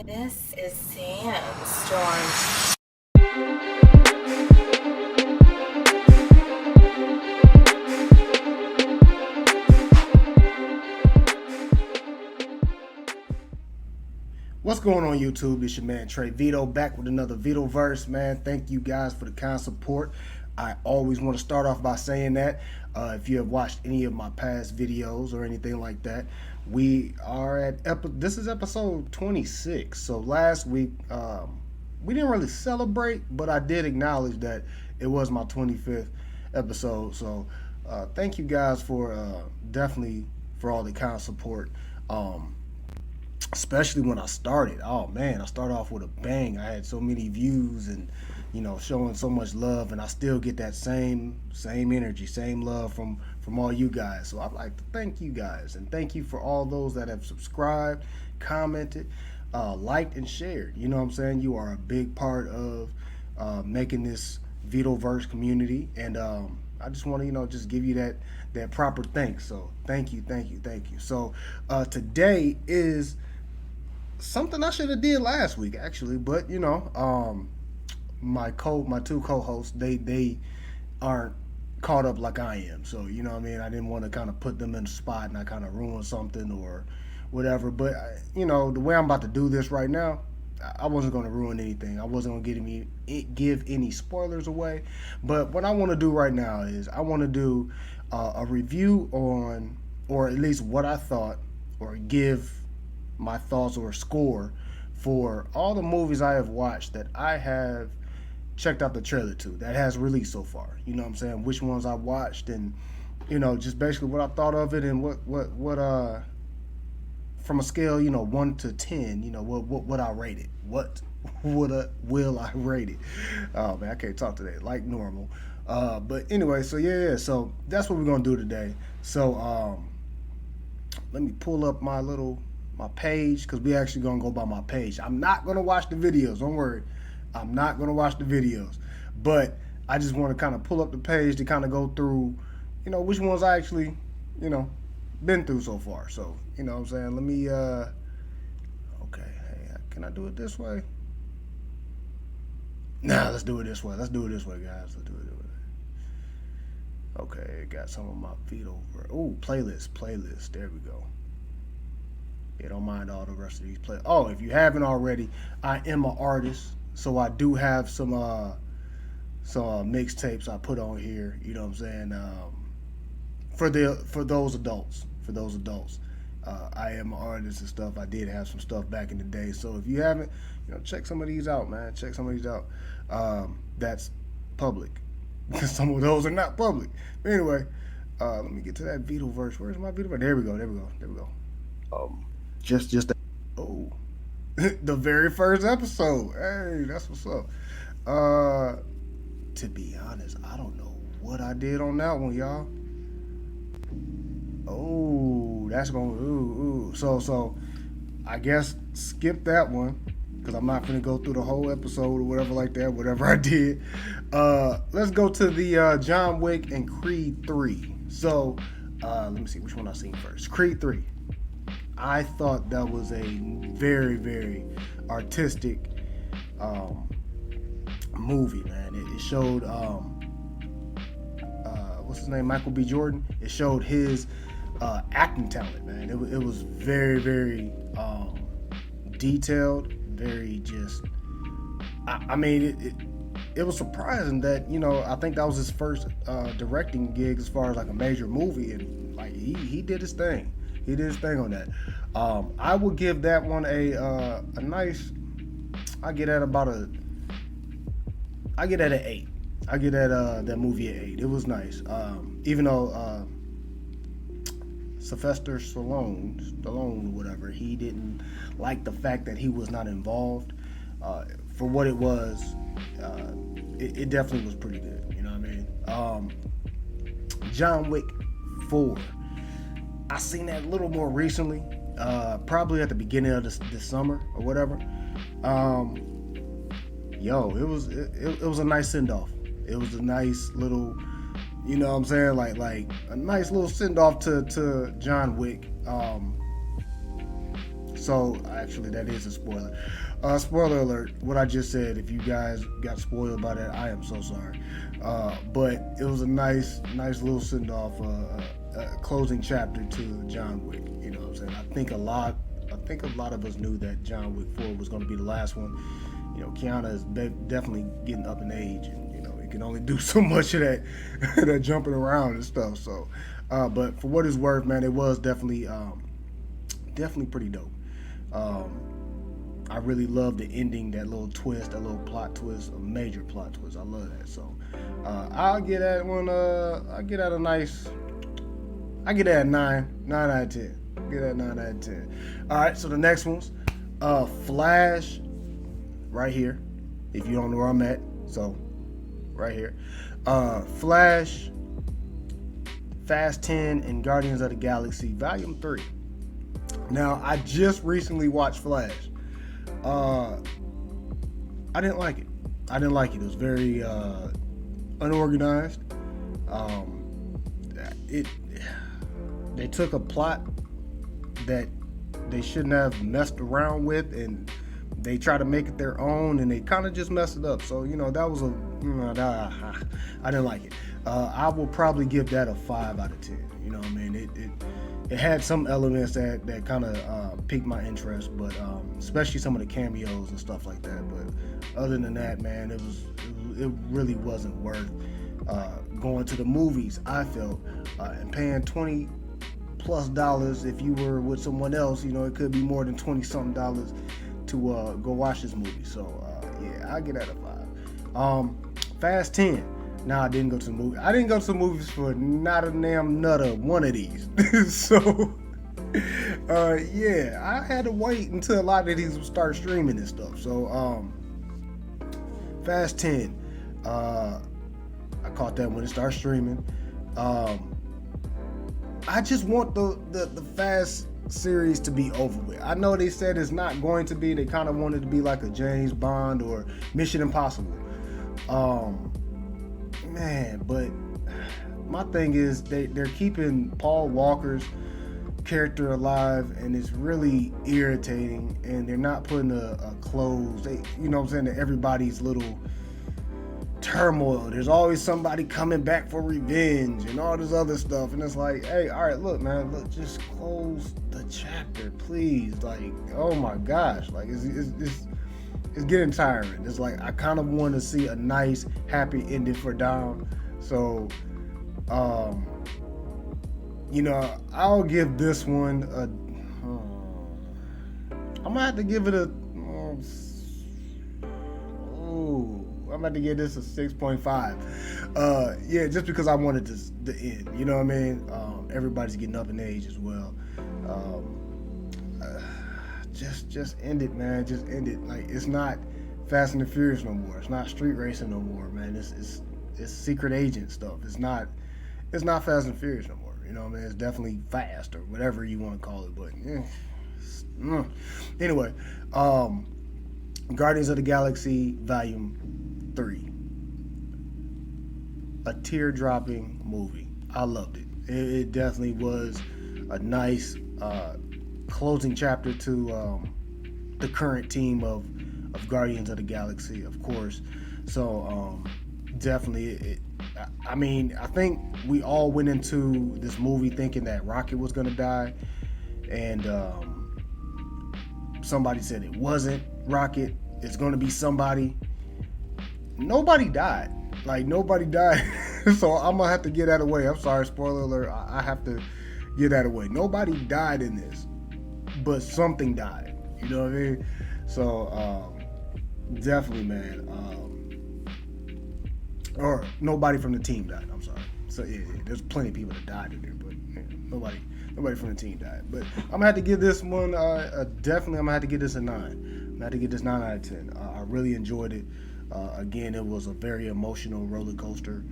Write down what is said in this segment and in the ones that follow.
This is Sandstorm. What's going on YouTube? It's your man Trey Vito back with another Vito verse, man. Thank you guys for the kind support. I always want to start off by saying that if you have watched any of my past videos or anything like that, we are at this is episode 26. So last week we didn't really celebrate, but I did acknowledge that it was my 25th episode. So thank you guys for definitely for all the kind support. Especially when I started. Oh man, I started off with a bang. I had so many views and showing so much love, and I still get that same energy, same love from all you guys. So I'd like to thank you guys, and thank you for all those that have subscribed, commented, liked, and shared. You know what I'm saying? You are a big part of making this Vitoverse community, and I just want to just give you that proper thanks. So thank you. So today is something I should have did last week actually, but my two co-hosts, they aren't caught up like I am. So you know what I mean, I didn't want to kind of put them in the spot and I kind of ruin something or whatever. But the way I'm about to do this right now, I wasn't going to ruin anything. I wasn't going to give any spoilers away. But what I want to do right now is I want to do a review on, or at least what I thought, or give my thoughts or score for all the movies I have watched that I have checked out the trailer to, that has released so far. You know what I'm saying? Which ones I watched, and just basically what I thought of it, and what from a scale 1 to 10, what I rate it. What will I rate it? Oh man, I can't talk today like normal. But anyway, so yeah, so that's what we're gonna do today. So let me pull up my page, because we actually gonna go by my page. I'm not gonna watch the videos, don't worry. I'm not gonna watch the videos, but I just want to kind of pull up the page to kind of go through which ones I actually been through so far. So what I'm saying, let me okay, hey, can I do it this way? Nah, let's do it this way, guys. Let's do it this way. Okay, got some of my feet over. Oh, playlist, there we go. Yeah, don't mind all the rest of these play. Oh, if you haven't already, I am an artist, so I do have some mixtapes I put on here. You know what I'm saying? For those adults, I am an artist and stuff. I did have some stuff back in the day, so if you haven't, check some of these out, man. Check some of these out. That's public. Some of those are not public. But anyway, let me get to that Vito verse. Where's my Vito verse? There we go. Just oh, the very first episode. Hey, that's what's up. To be honest, I don't know what I did on that one, y'all. Oh, that's going ooh. So I guess skip that one, because I'm not gonna go through the whole episode or whatever like that. Whatever I did. Let's go to the John Wick and Creed 3. So let me see which one I seen first. Creed 3. I thought that was a very, very artistic movie, man. It showed what's his name, Michael B. Jordan. It showed his acting talent, man. It was very, very detailed, very just. I mean, it was surprising that I think that was his first directing gig as far as like a major movie, and like he did his thing. He did his thing on that. I would give that one a nice. I get at an 8. I get at that movie an 8. It was nice. Even though Sylvester Stallone, whatever, he didn't like the fact that he was not involved. For what it was, it definitely was pretty good. You know what I mean? John Wick 4. I seen that a little more recently, probably at the beginning of this summer or whatever. It was a nice send off. It was a nice little, you know what I'm saying, like a nice little send off to John Wick. So actually, that is a spoiler. Spoiler alert! What I just said. If you guys got spoiled by that, I am so sorry. But it was a nice little send off, closing chapter to John Wick. You know what I'm saying? I think a lot of us knew that John Wick 4 was going to be the last one. You know, Keanu is definitely getting up in age, and you know he can only do so much of that that jumping around and stuff. So, but for what it's worth, man, it was definitely pretty dope. I really love the ending, that little twist, that little plot twist, a major plot twist. I love that. So, I'll get that one. I get that a nice. I get that a 9 out of 10. Get that 9 out of 10. All right, so the next one's Flash, right here. If you don't know where I'm at, so right here. Flash, Fast 10, and Guardians of the Galaxy Volume 3. Now, I just recently watched Flash. I didn't like it. It was very unorganized. They took a plot that they shouldn't have messed around with, and they try to make it their own, and they kind of just messed it up. So that was I didn't like it. I will probably give that a 5 out of 10. You know what I mean? It had some elements that kind of piqued my interest, but especially some of the cameos and stuff like that. But other than that, man, it really wasn't worth going to the movies. I felt and paying $20+ if you were with someone else. It could be more than $20-something to go watch this movie. So yeah, I get that a 5. Fast 10. Now, I didn't go to the movie. I didn't go to the movies for not a damn nutter one of these. So yeah, I had to wait until a lot of these would start streaming and stuff. So Fast 10. I caught that when it started streaming. I just want the Fast series to be over with. I know they said it's not going to be. They kind of wanted to be like a James Bond or Mission Impossible. Man, but my thing is they're keeping Paul Walker's character alive, and it's really irritating, and they're not putting a close. You know what I'm saying, to everybody's little turmoil. There's always somebody coming back for revenge and all this other stuff, and it's like, hey, all right, look, man, just close the chapter, please. Like, oh my gosh, like it's getting tiring. It's like I kind of want to see a nice, happy ending for Dom. So, I'll give this one I'm gonna have to give it a. I'm about to give this a 6.5. Yeah, just because I wanted to end. You know what I mean? Everybody's getting up in age as well. Just end it, man. Just end it. Like, it's not Fast and the Furious no more. It's not street racing no more, man. It's secret agent stuff. It's not Fast and Furious no more. You know what I mean? It's definitely fast or whatever you want to call it. But anyway, Guardians of the Galaxy Volume 3. A tear-dropping movie. I loved it. It definitely was a nice closing chapter to the current team of Guardians of the Galaxy, of course. So definitely, I think we all went into this movie thinking that Rocket was going to die, and somebody said it wasn't Rocket. It's going to be somebody. Nobody died. Like, nobody died. So I'm going to have to get that away. I'm sorry, spoiler alert. I have to get that away. Nobody died in this, but something died. You know what I mean? So definitely, man. Or nobody from the team died. I'm sorry. So yeah, there's plenty of people that died in there, but nobody from the team died. But I'm gonna have to give this one definitely. I'm gonna have to give this a 9. I'm gonna have to give this 9 out of 10. I really enjoyed it. Again, it was a very emotional roller coaster.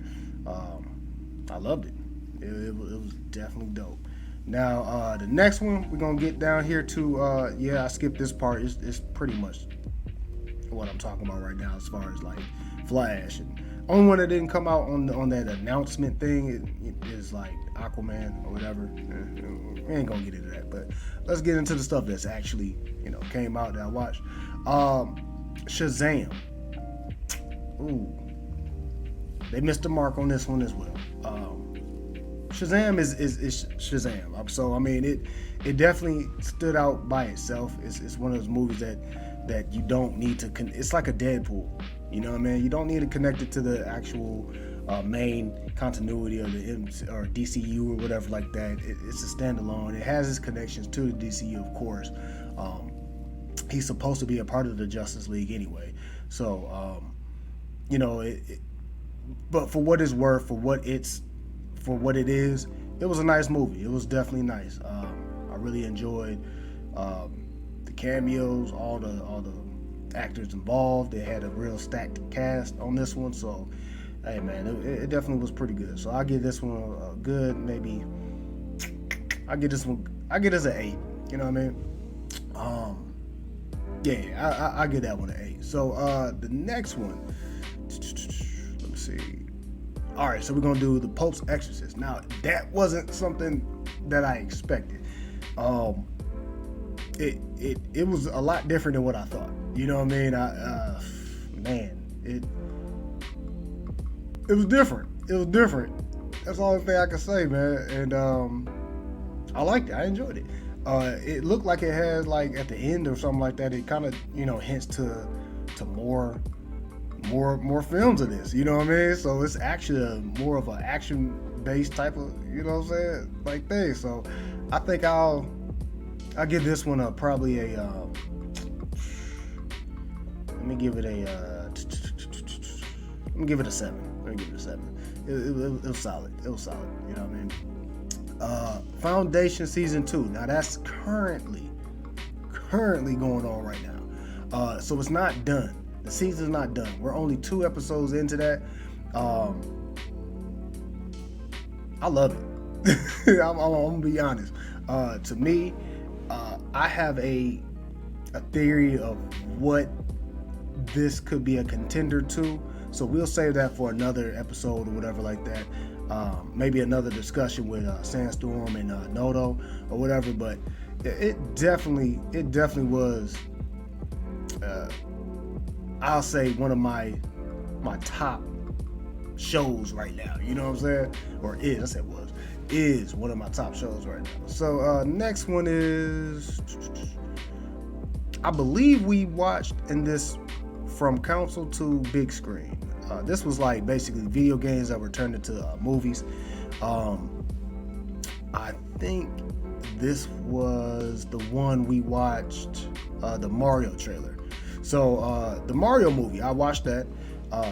I loved it. It was definitely dope. Now, the next one we're gonna get down here to. I skipped this part. It's pretty much what I'm talking about right now, as far as like Flash and Only one that didn't come out on that announcement thing is like Aquaman or whatever. We ain't gonna get into that, but let's get into the stuff that's actually came out that I watched. Shazam. Ooh, they missed the mark on this one as well. Shazam is Shazam. So I mean, it definitely stood out by itself. It's one of those movies that you don't need to. It's like a Deadpool. You know what I mean? You don't need to connect it to the actual main continuity of the or DCU or whatever like that. It's a standalone. It has its connections to the DCU, of course. He's supposed to be a part of the Justice League anyway. So, but for what it's worth, for what it is, it was a nice movie. It was definitely nice. I really enjoyed the cameos, all the actors involved. They had a real stacked cast on this one, so hey man, it definitely was pretty good. So I give this one a good, maybe I get this an 8. You know what I mean? Yeah, I give that one an 8. So the next one, let me see. All right, so we're gonna do The Pope's Exorcist. Now that wasn't something that I expected. It was a lot different than what I thought. You know what I mean? It was different. It was different. That's the only thing I can say, man. And I liked it. I enjoyed it. It looked like it has, like, at the end or something like that, it kind of hints to more films of this. You know what I mean? So it's actually more of an action based type of like thing. So I think I'll give this one probably a let me give it a 7. Let me give it a 7. It was solid. It was solid. You know what I mean? Foundation season 2. Now that's currently going on right now. So it's not done. The season's not done. We're only 2 episodes into that. I love it. I'm gonna be honest. To me, I have a theory of what this could be a contender to. So we'll save that for another episode or whatever like that. Maybe another discussion with Sandstorm and Noto or whatever. But it definitely was. I'll say one of my top shows right now. You know what I'm saying? Or is. I said was. Is one of my top shows right now. So next one is, I believe we watched in this From Console to Big Screen. This was like basically video games that were turned into movies. I think this was the one we watched, the Mario trailer. So the Mario movie, I watched that.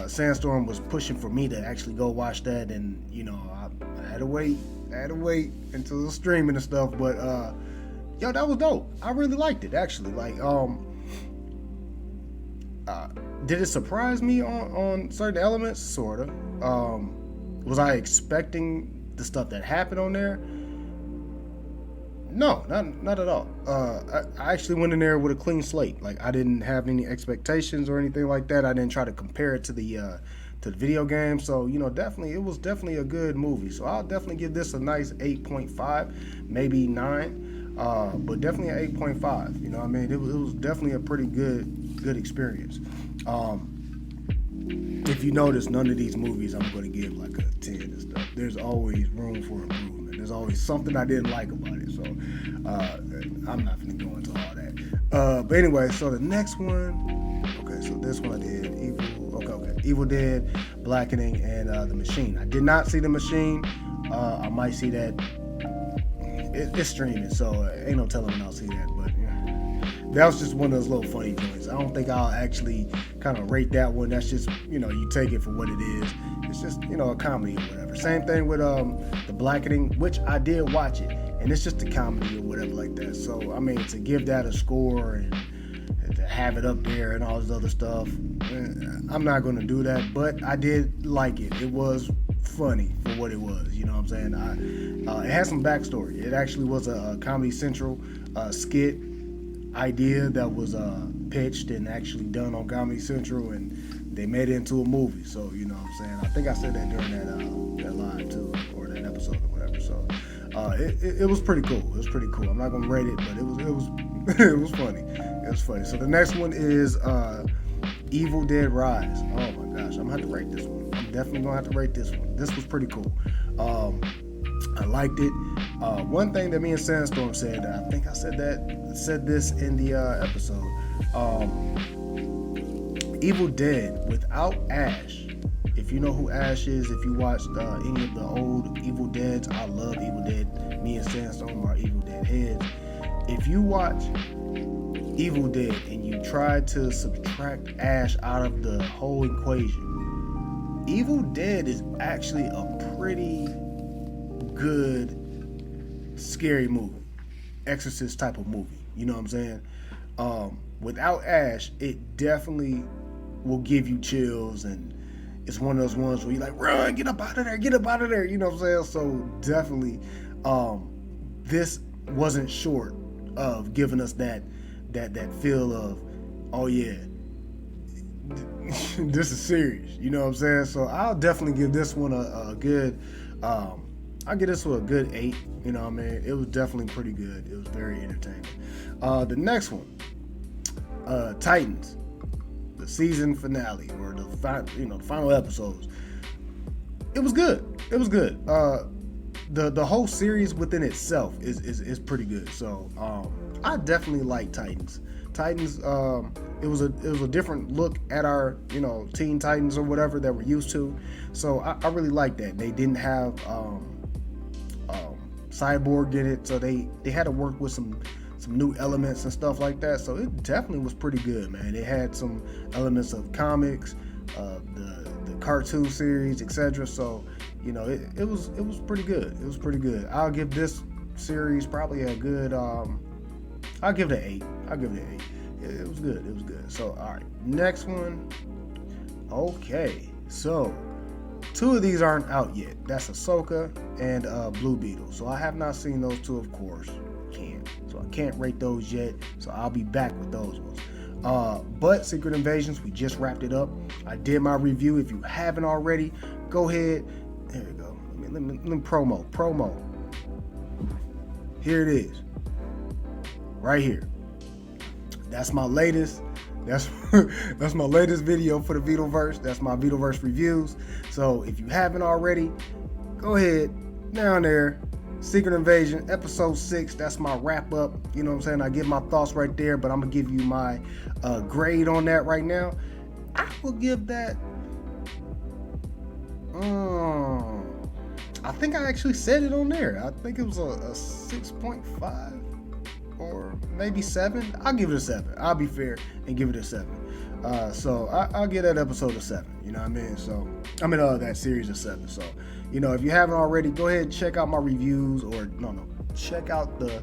Sandstorm was pushing for me to actually go watch that, and I had to wait until the streaming and stuff. But that was dope. I really liked it actually. Like, did it surprise me on certain elements? Sorta. Was I expecting the stuff that happened on there? No, not at all. I actually went in there with a clean slate. Like, I didn't have any expectations or anything like that. I didn't try to compare it to the video game. So it was definitely a good movie. So I'll definitely give this a nice 8.5, maybe 9, but definitely an 8.5. You know what I mean? It was definitely a pretty good experience. If you notice, none of these movies I'm going to give like a 10 and stuff. There's always room for improvement. There's always something I didn't like about it. So I'm not going to go into all that. But anyway, so the next one. Okay, so this one I did Evil Dead, Blackening, and The Machine. I did not see The Machine. I might see that. It's streaming, so ain't no telling when I'll see that. But that was just one of those little funny joints. I don't think I'll actually kind of rate that one. That's just, you take it for what it is. It's just, a comedy or whatever. Same thing with The Blackening, which I did watch it, and it's just a comedy or whatever like that. So, I mean, to give that a score and to have it up there and all this other stuff, I'm not going to do that. But I did like it. It was funny for what it was. You know what I'm saying? It has some backstory. It actually was a Comedy Central skit idea that was pitched and actually done on Comedy Central, and they made it into a movie. So you know what I'm saying. I think I said that during that live too, or that episode or whatever. So it was pretty cool. It was pretty cool. I'm not gonna rate it, but it was it was funny. It was funny. So the next one is Evil Dead Rise. Oh my gosh, I'm gonna have to rate this one. I'm definitely gonna have to rate this one. This was pretty cool. I liked it. One thing that me and Sandstorm said, I think I said this in the episode. Evil Dead without Ash. If you know who Ash is, if you watched any of the old Evil Deads, I love Evil Dead. Me and Sandstorm are Evil Dead heads. If you watch Evil Dead and you try to subtract Ash out of the whole equation, Evil Dead is actually a pretty good scary movie, Exorcist type of movie. You know what I'm saying? Without Ash, it definitely will give you chills, and it's one of those ones where you're like, run, get up out of there, get up out of there. You know what I'm saying? So definitely, this wasn't short of giving us that feel of, oh yeah, this is serious. You know what I'm saying? So I'll definitely give this one a good. I'll give this one a good 8. You know what I mean? It was definitely pretty good. It was very entertaining. The next one, Titans, the season finale, or the final episodes. It was good. It was good. The whole series within itself is pretty good. So I definitely like Titans. Titans, it was a different look at our Teen Titans or whatever that we're used to. So I really like that. They didn't have Cyborg in it, so they had to work with some new elements and stuff like that. So it definitely was pretty good, man. It had some elements of comics, the cartoon series, etc. So it was pretty good. It was pretty good. I'll give this series probably a good. I'll give it an 8. I'll give it an 8. It was good. It was good. So all right, next one. Okay, so 2 of these aren't out yet. That's Ahsoka and Blue Beetle. So I have not seen those 2, of course. So I can't rate those yet. So I'll be back with those ones. But Secret Invasions, we just wrapped it up. I did my review. If you haven't already, go ahead. There we go. Let me promo. Here it is. Right here. That's my latest. That's my latest video for the Vitoverse. That's my Vitoverse reviews. So if you haven't already, go ahead down there. Secret Invasion episode 6. That's my wrap up. You know what I'm saying? I give my thoughts right there, but I'm gonna give you my grade on that right now. I will give that. I think I actually said it on there. I think it was a 6.5 or maybe 7. I'll give it a 7. I'll be fair and give it a 7. So I'll give that episode a 7. You know what I mean? So that series a 7. So if you haven't already, go ahead and check out my reviews, or check out the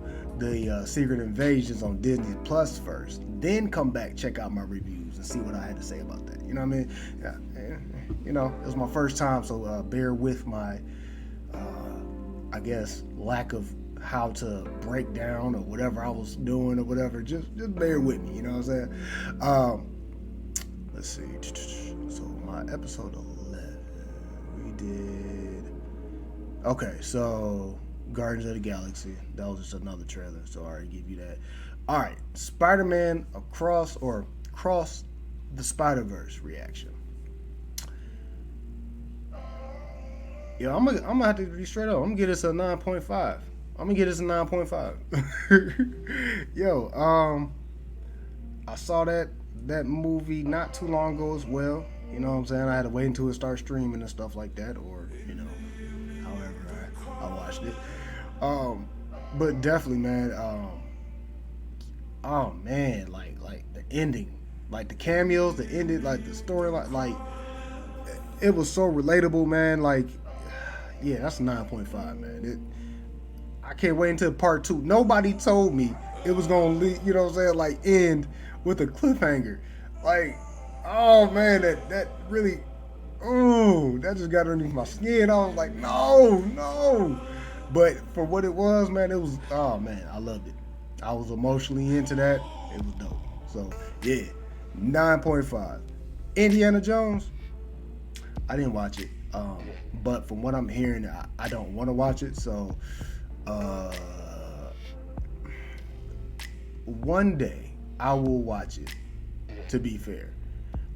Secret Invasions on Disney Plus first. Then come back, check out my reviews and see what I had to say about that. You know what I mean? Yeah, it was my first time, so bear with my I guess lack of how to break down or whatever I was doing or whatever. Just bear with me. You know what I'm saying? Let's see. So my episode 11, we did. Okay, so Guardians of the Galaxy. That was just another trailer, so I already give you that. All right, Spider-Man Across the Spider-Verse reaction. Yo, I'm gonna have to be straight up. I'm gonna give this a 9.5. Yo, I saw that movie not too long ago as well. You know what I'm saying? I had to wait until it started streaming and stuff like that, or however I watched it. But definitely, man. Oh man, like the ending, like the cameos, the ending, like the storyline, like it was so relatable, man. Like, yeah, that's a 9.5, man. I can't wait until part 2. Nobody told me it was gonna lead, you know what I'm saying, like end with a cliffhanger. Like, oh man, that really, that just got underneath my skin. I was like, no. But for what it was, man, it was, oh man, I loved it. I was emotionally into that. It was dope. So yeah, 9.5. Indiana Jones. I didn't watch it, but from what I'm hearing, I don't want to watch it. So uh, one day I will watch it. To be fair,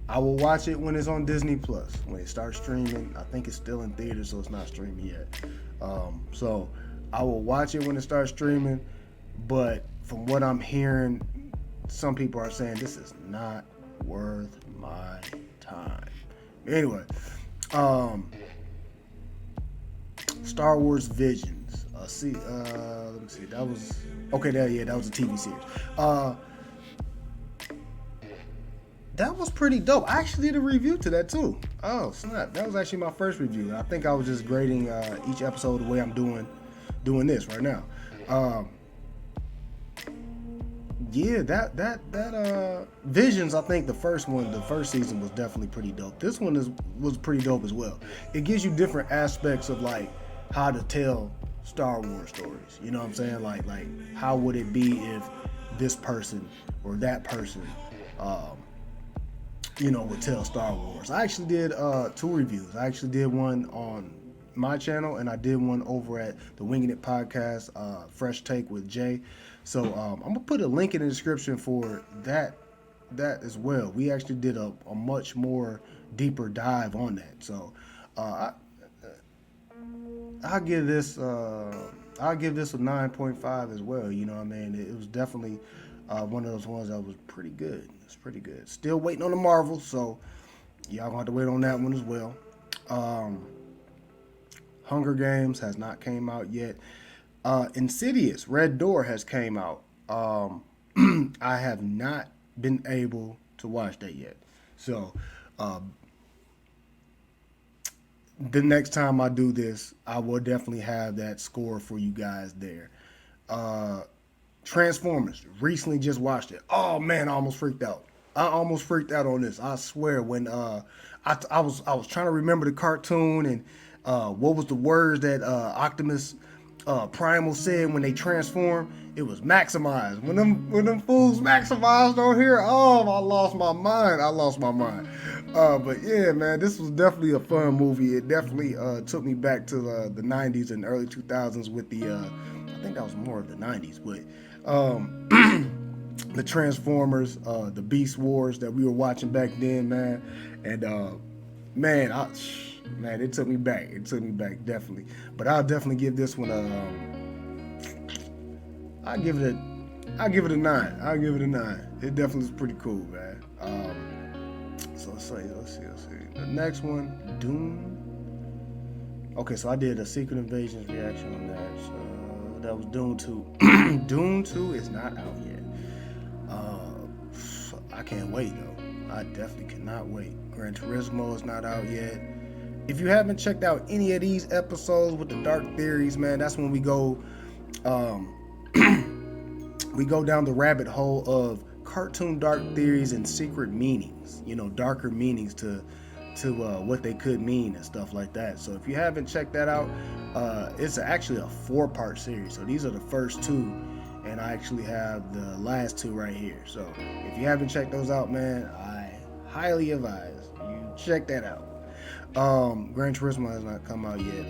I will watch it when it's on Disney Plus. When it starts streaming, I think it's still in theaters, so it's not streaming yet. So I will watch it when it starts streaming. But from what I'm hearing, some people are saying this is not worth my time. Anyway, um, Star Wars Visions. Let me see. That was okay. That was a TV series. That was pretty dope. I actually did a review to that too. Oh snap! That was actually my first review. I think I was just grading each episode the way I'm doing this right now. Yeah, that Visions. I think the first season was definitely pretty dope. This one was pretty dope as well. It gives you different aspects of like how to tell Star Wars stories. You know what I'm saying? Like how would it be if this person or that person, would tell Star Wars. I actually did 2 reviews. I actually did one on my channel and I did one over at the Wingin It podcast, Fresh Take with Jay. So I'm gonna put a link in the description for that as well. We actually did a much more deeper dive on that. So I'll give this a 9.5 as well. You know what I mean? It was definitely one of those ones that was pretty good. It's pretty good. Still waiting on the Marvel, so y'all gonna have to wait on that one as well. Hunger Games has not came out yet. Insidious Red Door has came out. I have not been able to watch that yet. So the next time I do this, I will definitely have that score for you guys there. Transformers, recently just watched it. Oh man, I almost freaked out. I almost freaked out on this. I swear when I was trying to remember the cartoon and what was the words that Optimus Primal said when they transform. It was maximize. When them fools maximized on here, oh, I lost my mind. But yeah, man, this was definitely a fun movie. It definitely took me back to the 90s and early 2000s with the I think that was more of the 90s, but the Transformers, the Beast Wars that we were watching back then, man. And man, it took me back. It took me back, definitely. But I'll definitely give this one I'll give it a 9. I'll give it a 9. It definitely is pretty cool, man. So let's see. The next one, Doom. Okay, so I did a Secret Invasions reaction on that. So that was Doom 2. Doom 2 is not out yet. I can't wait though. I definitely cannot wait. Gran Turismo is not out yet. If you haven't checked out any of these episodes with the dark theories, man, that's when we go we go down the rabbit hole of cartoon dark theories and secret meanings, darker meanings to what they could mean and stuff like that. So if you haven't checked that out, it's actually a 4-part series. So these are the first 2, and I actually have the last 2 right here. So if you haven't checked those out, man, I highly advise you check that out. Gran Turismo has not come out yet.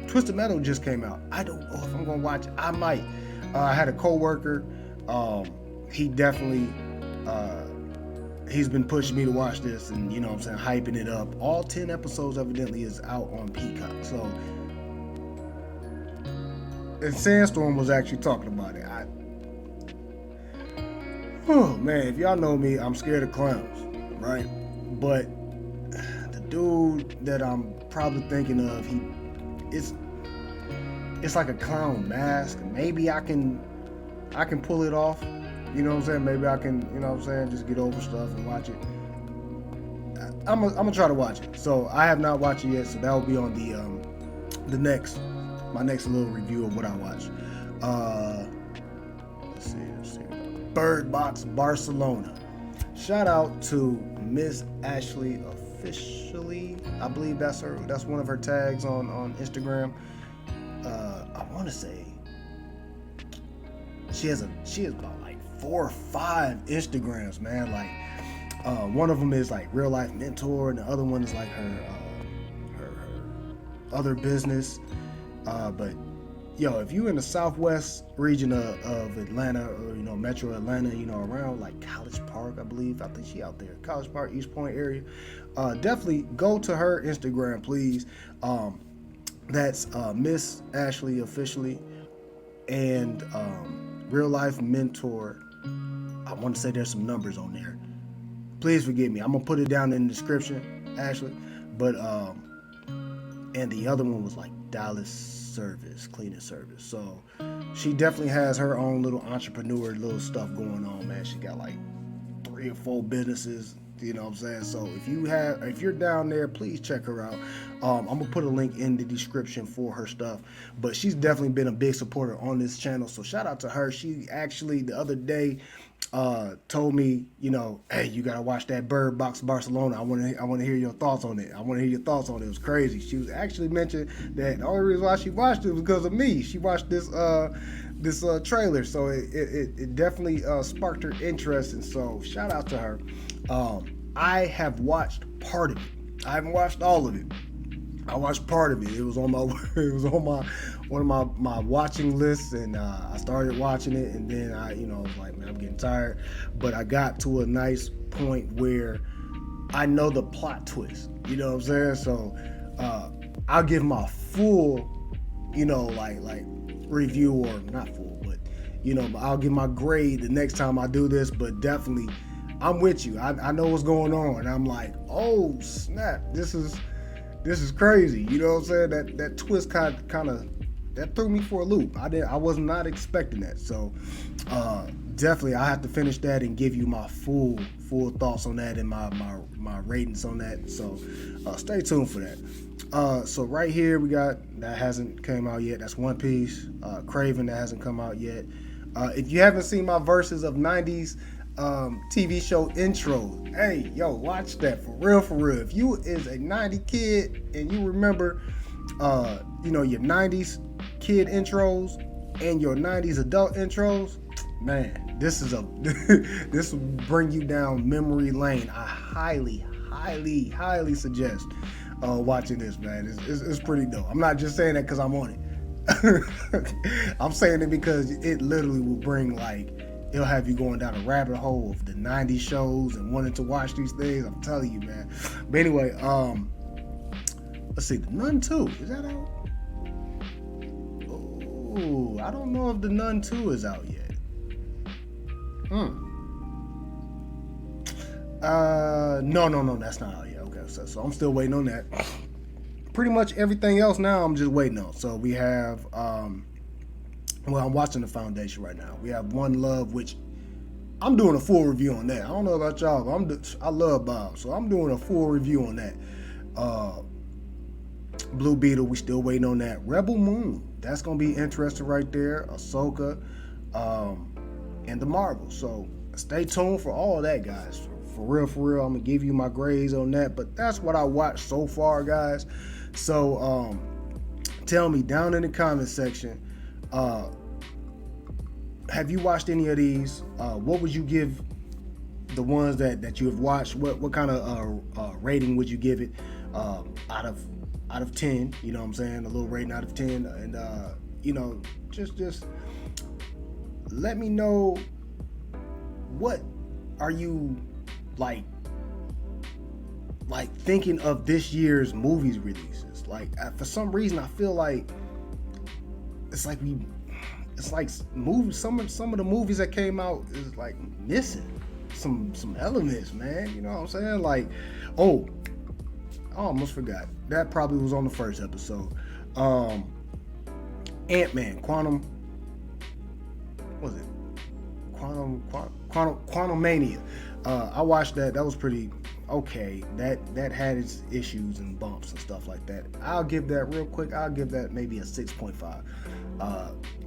Twisted Metal just came out. I don't know if I'm gonna watch it. I might. I had a coworker. He definitely he's been pushing me to watch this, and hyping it up. All 10 episodes evidently is out on Peacock. So, and Sandstorm was actually talking about it. Oh man, if y'all know me, I'm scared of clowns, right? But the dude that I'm probably thinking of, it's like a clown mask. Maybe I can pull it off. You know what I'm saying? Maybe I can, just get over stuff and watch it. I'm gonna try to watch it. So I have not watched it yet, so that will be on my next little review of what I watch. Let's see. Bird Box Barcelona. Shout out to Miss Ashlee officially. I believe that's her. That's one of her tags on Instagram. I want to say she has about like 4 or 5 Instagrams, man. Like One of them is like real life mentor, and the other one is like her other business. But yo, if you in the southwest region of Atlanta, or Metro Atlanta, around like College Park, I believe. I think she out there, College Park, East Point area. Definitely go to her Instagram, please. That's Miss Ashlee officially, and real life mentor. I want to say there's some numbers on there. Please forgive me. I'm gonna put it down in the description, Ashley. But and the other one was like Dallas Service, cleaning service. So she definitely has her own little entrepreneur little stuff going on, man. She got like 3 or 4 businesses. You know what I'm saying? So if you're down there, please check her out. I'm gonna put a link in the description for her stuff. But she's definitely been a big supporter on this channel. So shout out to her. She actually the other day told me, hey, you gotta watch that Bird Box Barcelona. I wanna hear your thoughts on it. It was crazy. She was actually mentioned that the only reason why she watched it was because of me. She watched this trailer, so it definitely sparked her interest, and so shout out to her. I have watched part of it. I haven't watched all of it. I watched part of it. It was on one of my watching lists, and I started watching it, and then I was like, man, I'm getting tired. But I got to a nice point where I know the plot twist. You know what I'm saying? So I'll give my full, like review, or not full, but I'll give my grade the next time I do this. But definitely, I'm with you. I know what's going on, and I'm like, oh snap, this is crazy. You know what I'm saying? That twist kind of that threw me for a loop. I was not expecting that. So definitely I have to finish that and give you my full thoughts on that and my ratings on that. So stay tuned for that. So right here we got that hasn't came out yet. That's One Piece. Craven, that hasn't come out yet. If you haven't seen my verses of 90s TV show intro, hey, yo, watch that for real. If you is a 90 kid and you remember your 90s kid intros and your 90s adult intros, man, this will bring you down memory lane. I highly suggest watching this, man. It's pretty dope. I'm not just saying that because I'm on it. I'm saying it because it literally will bring it'll have you going down a rabbit hole of the 90s shows and wanting to watch these things. I'm telling you, man. But anyway, let's see. The Nun 2, is that out? Oh, I don't know if The Nun 2 is out yet. No, that's not out yet. Okay, so I'm still waiting on that. Pretty much everything else now I'm just waiting on. So we have well, I'm watching The Foundation right now. We have One Love, which I'm doing a full review on that. I don't know about y'all, but I love Bob, so I'm doing a full review on that. Blue Beetle, we still waiting on that. Rebel Moon, that's gonna be interesting right there. Ahsoka, and the Marvel. So stay tuned for all of that, guys. For real, I'm gonna give you my grades on that. But that's what I watched so far, guys. So tell me down in the comment section. Have you watched any of these? What would you give the ones that you have watched? What kind of rating would you give it out of 10? You know what I'm saying? A little rating out of 10, and just let me know, what are you like thinking of this year's movies releases? For some reason I feel like it's like movies. Some of the movies that came out is like missing some elements, man. You know what I'm saying? I almost forgot. That probably was on the first episode. Ant-Man, Quantum Mania. I watched that. That was pretty okay. That had its issues and bumps and stuff like that. I'll give that real quick. I'll give that maybe a 6.5.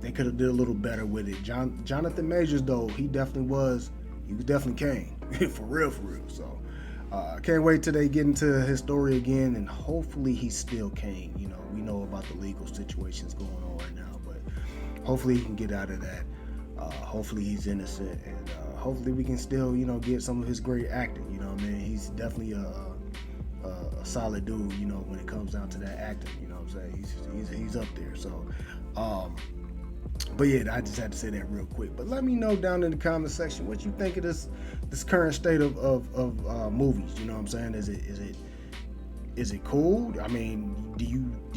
They could have did a little better with it. Jonathan Majors, though, he was definitely king. for real. So I can't wait till they get into his story again, and hopefully he's still king. We know about the legal situations going on right now, but hopefully he can get out of that. Hopefully he's innocent, and hopefully we can still, you know, get some of his great acting. You know what I mean? He's definitely a solid dude, you know, when it comes down to that acting. You know what I'm saying? He's up there. So, but yeah, I just had to say that real quick. But let me know down in the comment section what you think of this current state of movies. You know what I'm saying? Is it cool? I mean, do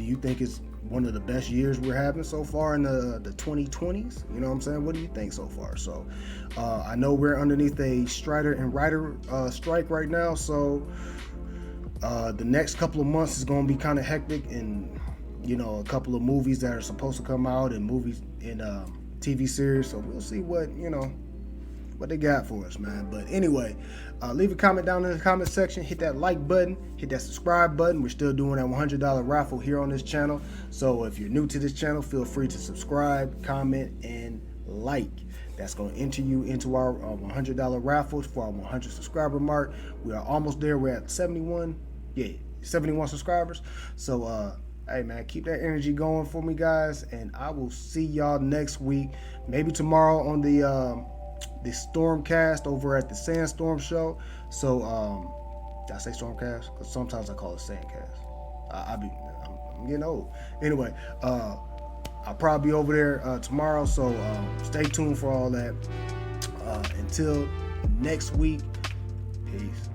you think it's one of the best years we're having so far in the 2020s? You know what I'm saying? What do you think so far? So I know we're underneath a Strider and Writer strike right now, so the next couple of months is going to be kind of hectic, and you know, a couple of movies that are supposed to come out and movies and TV series. So we'll see what, you know, what they got for us, man. But anyway, leave a comment down in the comment section. Hit that like button. Hit that subscribe button. We're still doing that $100 raffle here on this channel. So if you're new to this channel, feel free to subscribe, comment, and like. That's going to enter you into our $100 raffle for our 100 subscriber mark. We are almost there. We're at 71. Yeah, 71 subscribers. So, hey, man, keep that energy going for me, guys. And I will see y'all next week. Maybe tomorrow on the Stormcast over at the Sandstorm Show. So, did I say Stormcast? Because sometimes I call it Sandcast. I'm getting old. Anyway, I'll probably be over there tomorrow. So, stay tuned for all that. Until next week, peace.